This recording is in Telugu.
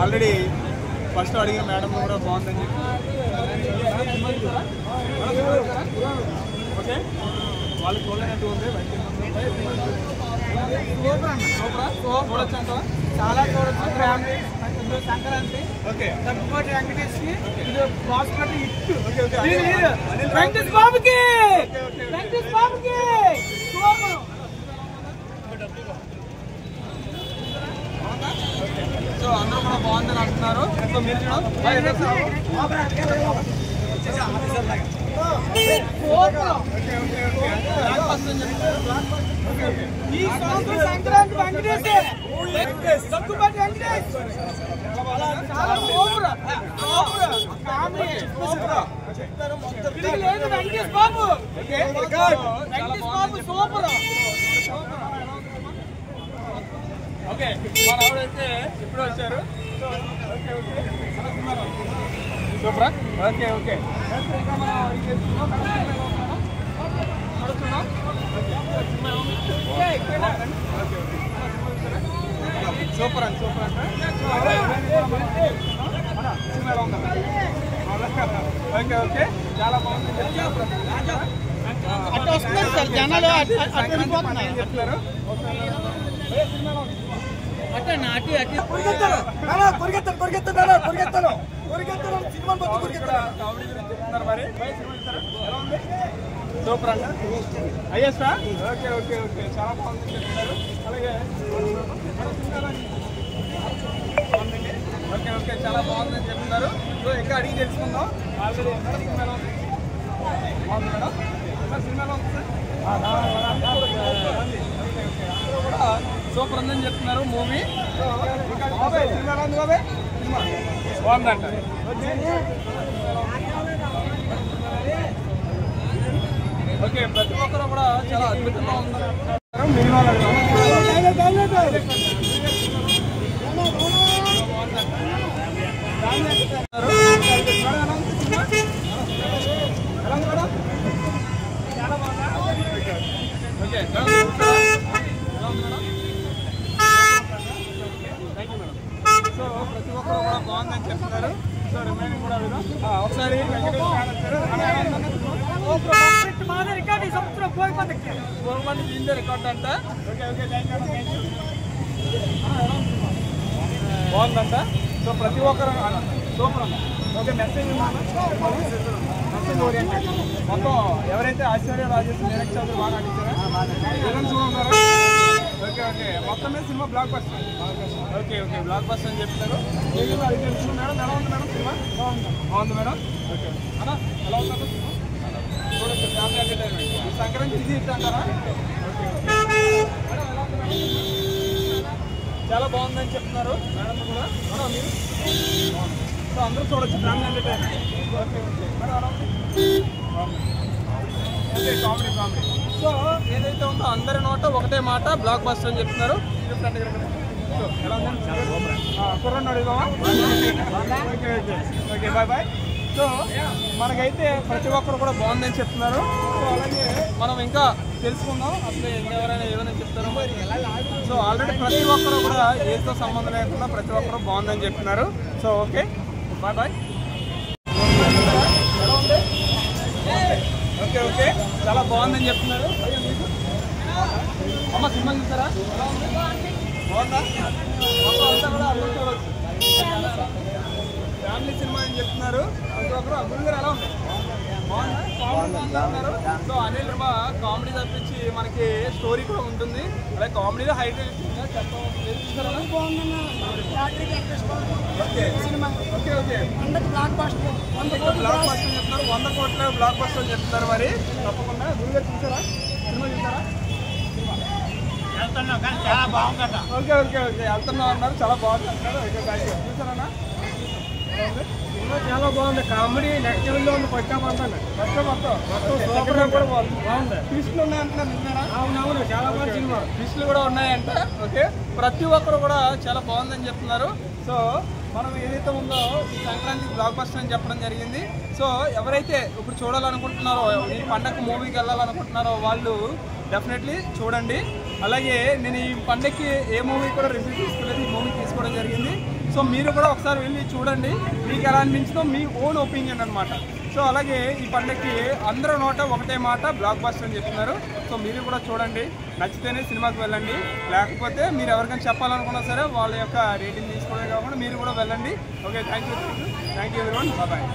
ఆల్రెడీ ఫస్ట్ అడిగిన మేడం కూడా బాగుందని చెప్పి ఓకే వాళ్ళు చూడలేనట్టు ఉంది చూడొచ్చు అంట చాలా చూడొచ్చు ఫ్యామిలీ సంక్రాంతి ఓకే దగ్గుబాటి వెంకటేష్కి ఇది బాస్మతి హిట్ వెంకటేష్ బాబుకి వెంకటేష్ బాబుకి సో అందరూ కూడా బాగుందని అంటున్నారు సో మీరు సంక్రాంతి వెంకటేష్ దగ్గుబాటి వెంకటేష్ వెంకటేష్ బాబు వెంకటేష్ బాబు సూపర్ ఓకే మన ఎవరైతే ఇప్పుడు వచ్చారు సూపరా ఓకే ఓకే సూపర్ అండి సూపర్ అండి ఓకే ఓకే చాలా బాగుంది జనాలు చెప్తున్నారు సూపర్ అంట అయ్యేస్తా ఓకే ఓకే ఓకే చాలా బాగుంది చెప్తున్నారు అలాగే ఓకే ఓకే చాలా బాగుందని చెప్తున్నారు సో ఇంకా అడిగి తెలుసుకుందాం ఆల్రెడీ బాగుంది మేడం సినిమాలో ఉంది సార్ సూపర్ ఉందని చెప్తున్నారు మూవీ సినిమాలో ఉంది బాబాయ్ సినిమా బాగుందంట ఓకే ప్రతి ఒక్కరు కూడా చాలా అద్భుతంగా ఉందని సో ప్రతి ఒక్కరు కూడా బాగుందని చెప్తున్నారు సో రిమైనింగ్ కూడా ఒకసారి రికార్డ్ అంట ఓకే ఓకే బాగుందంట సో ప్రతి ఒక్కరు super okay message message oriented మొత్తం ఎవరైతే ఆశ్చర్య రాజేష్ నీరజ్ చౌదరి బాగా నటించారో విలన్స్ ఉన్నారు ఓకే ఓకే మొత్తం మీద cinema block buster okay okay block buster అని చెప్తారు అది తెలుసు మేడం ఎలా ఉంది మేడం సినిమా బాగుంది మేడం ఓకే అన్నా ఎలా ఉందంట చూడొచ్చు ఫ్యామిలీ ఎంటర్టైన్మెంట్ ఈ సంక్రాంతి ఇది హిట్ అంటారా ఓకే మేడం ఎలా ఉంది మేడం చాలా బాగుందని చెప్తున్నారు మేడం కూడా మేడం మీరు సో అందరూ చూడొచ్చు family entertainment okay okay madam ఎలా ఉంది కామెడీ కామెడీ సో ఏదైతే ఉందో అందరి నోట ఒకటే మాట బ్లాక్ బస్టర్ అని చెప్తున్నారు సో ఎలా ఉంది కుర్రని అడుగుదామా okay okay okay bye bye so మనకైతే ప్రతి ఒక్కరు కూడా బాగుందని చెప్తున్నారు సో అలాగే మనం ఇంకా తెలుసుకుందాం అసలు ఎవరైనా ఏమైనా చెప్తారో సో ఆల్రెడీ ప్రతి ఒక్కరు కూడా ఏదో సంబంధం లేకుండా ప్రతి ఒక్కరు బాగుందని చెప్తున్నారు సో ఓకే బాయ్ బాయ్ ఎలా ఉంది ఓకే ఓకే చాలా బాగుందని చెప్తున్నారు అమ్మ సినిమా చూస్తారా ఎలా ఉంది బాగుందా మొత్తం అంతా కూడా అందరూ చూడవచ్చు ఫ్యామిలీ సినిమా అని చెప్తున్నారు ప్రతి ఒక్కరు గురువు గారు ఎలా ఉంది బాగుందా కామెడీ అంటున్నారు సో అనిల్ రిమా కామెడీ తప్పించి మనకి స్టోరీ కూడా ఉంటుంది అలాగే కామెడీలో highlight okay okay blockbuster చెప్తున్నారు 100 కోట్ల బ్లాక్ బస్టర్ అని చెప్తున్నారు మరి తప్పకుండా గురువు గారు చూసారా సినిమా చూసారా చాలా బాగుందట ఓకే ఓకే ఓకే వెళ్తున్నాం అన్నారు చాలా బాగుంది అంటారు ఓకే చూసారా సినిమా చాలా బాగుంది కామెడీ నెక్స్ట్ లెవెల్లో ఉంది పట్టా మొత్తం సూపర్ కూడా బాగుంది ట్విస్టులు ఉన్నాయంటున్నారు నిన్న అవునవును చాలా బాగుంది సినిమా ట్విస్టులు కూడా ఉన్నాయంట ఓకే ప్రతి ఒక్కరు కూడా చాలా బాగుందని చెప్తున్నారు సో మనం ఏదైతే ఉందో ఈ సంక్రాంతి బ్లాక్ బస్టర్ అని చెప్పడం జరిగింది సో ఎవరైతే ఇప్పుడు చూడాలనుకుంటున్నారో ఈ పండగ మూవీకి వెళ్ళాలనుకుంటున్నారో వాళ్ళు డెఫినెట్లీ చూడండి అలాగే నేను ఈ పండగకి ఏ మూవీ కూడా రివ్యూ తీసుకోలేదు ఈ మూవీ తీసుకోవడం జరిగింది సో మీరు కూడా ఒకసారి వెళ్ళి చూడండి, మీకు ఎలా అనిపించిందో మీ ఓన్ ఒపీనియన్ అనమాట. సో అలాగే ఈ పండుగకి అందరూ నోట ఒకటే మాట బ్లాక్ బస్టర్ అని చెప్తున్నారు. సో మీరు కూడా చూడండి, నచ్చితేనే సినిమాకి వెళ్ళండి, లేకపోతే మీరు ఎవరికైనా చెప్పాలనుకున్నా సరే వాళ్ళ యొక్క రేటింగ్ తీసుకోవడమే కాకుండా మీరు కూడా వెళ్ళండి. Okay, thank you everyone, bye.